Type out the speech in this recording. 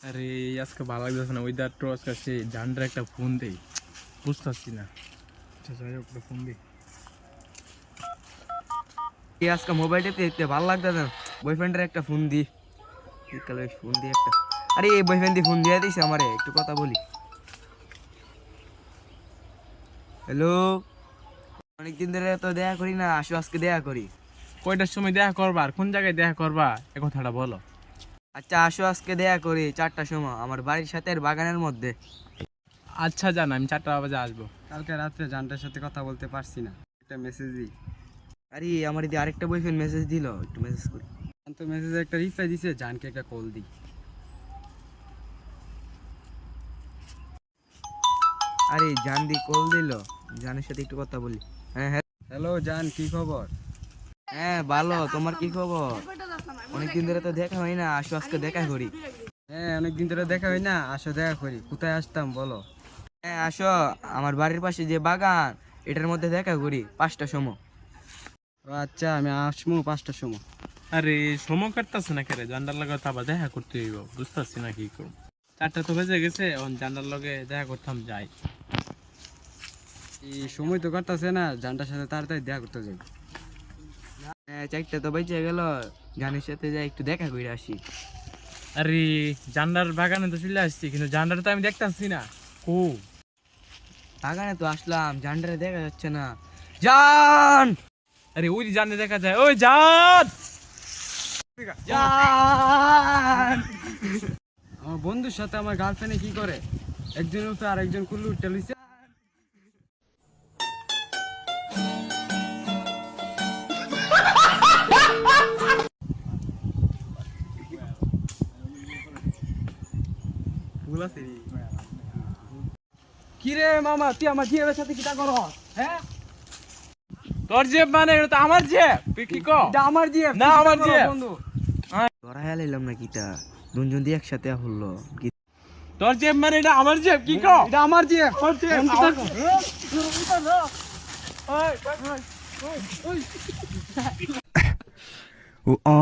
আরে আজকে ভালো লাগতেছে না, ওয়েদার তো আজকে সে জানটার একটা ফোন দেই, বুঝতে পারছি না। আচ্ছা যাই হোক, একটা ফোন দিই। আজকে মোবাইলটাতে দেখতে ভালো লাগতেছে না, বয়ফ্রেন্ডের একটা ফোন দি। শীতকালে ফোন দিয়ে একটা, আরে এই বয়ফ্রেন্ড দিয়ে ফোন দিয়ে দিছে আমারে, একটু কথা বলি। হ্যালো, অনেকদিন ধরে তো দেখা করি না, আসো আজকে দেখা করি। কয়টার সময় দেখা করবা আর কোন জায়গায় দেখা করবা এ কথাটা বলো। আচ্ছা আসো আজকে দেখা করি 4টার সময় আমার বাড়ির সাথে আর বাগানের মধ্যে। আচ্ছা জান, আমি 4টা বাজে আসবো। কালকে রাত্রে জানটার সাথে কথা বলতে পারছি না, একটা মেসেজ দিই। আরে আমার এদিকে আরেকটা বয়ফ্রেন্ড মেসেজ দিল, একটু মেসেজ করি। জান তো মেসেজে একটা রিপ্লাই দিছে, জানকে একটা কল দিই। আরে জান দি কল দিল, জানের সাথে একটু কথা বলি। হ্যাঁ হ্যাঁ হ্যালো জান, কি খবর? হ্যাঁ ভালো, তোমার কি খবর? অনেকদিন ধরে তো দেখা হয় না, আসো আজকে দেখা করি। হ্যাঁ অনেকদিন ধরে দেখা হয় না, আসো দেখা করি। কোথায় আসতাম বলো? হ্যাঁ আসো, আমার বাড়ির পাশে যে বাগান এটার মধ্যে দেখা করি 5টার সময়। ও আচ্ছা, আমি আসমু 5টার সময়। আরে সময় কাটতেছে না কেরে, জান্ডার লগে তো আবার দেখা করতে হইব, বুঝতে পারছি না কি করব। 4টা তো বেজে গেছে, এখন জান্ডার লগে দেখা করতাম যাই। এই সময় তো কাটতেছে না, জানটার সাথে তাড়াতাড়ি দেখা করতে যাই। হ্যাঁ 4টা তো বেঁচে গেল, জানের সাথে যাই একটু দেখা করে আসি। আরে জান্ডার বাগানে তো চলে আসছি, কিন্তু জান্ডার তো আমি দেখতাছি না। ও বাগানে তো আসলাম, জানটারে দেখা যাচ্ছে না। জান আরে ওই যে জানে দেখা যায়, ওই জান। জান আমার বন্ধুর সাথে আমার গার্লফ্রেন্ডে কি করে, একজনের উপরে আর একজন কুল্লু উঠতে লইছে। কি রে মামা, তুই আমার জিএর সাথে কিটা করো? হ্যাঁ তোর জেব মানে এটা তো আমার জেব, তুই কি কর? এটা আমার জিএফ না, আমার জিএফ। বন্ধু। ধরা হেলাইলাম না কিটা, দুজন দিয়ে একসাথে হলো কি? তোর জেব মানে এটা আমার জেব, কি কর? এটা আমার জিএফ। ও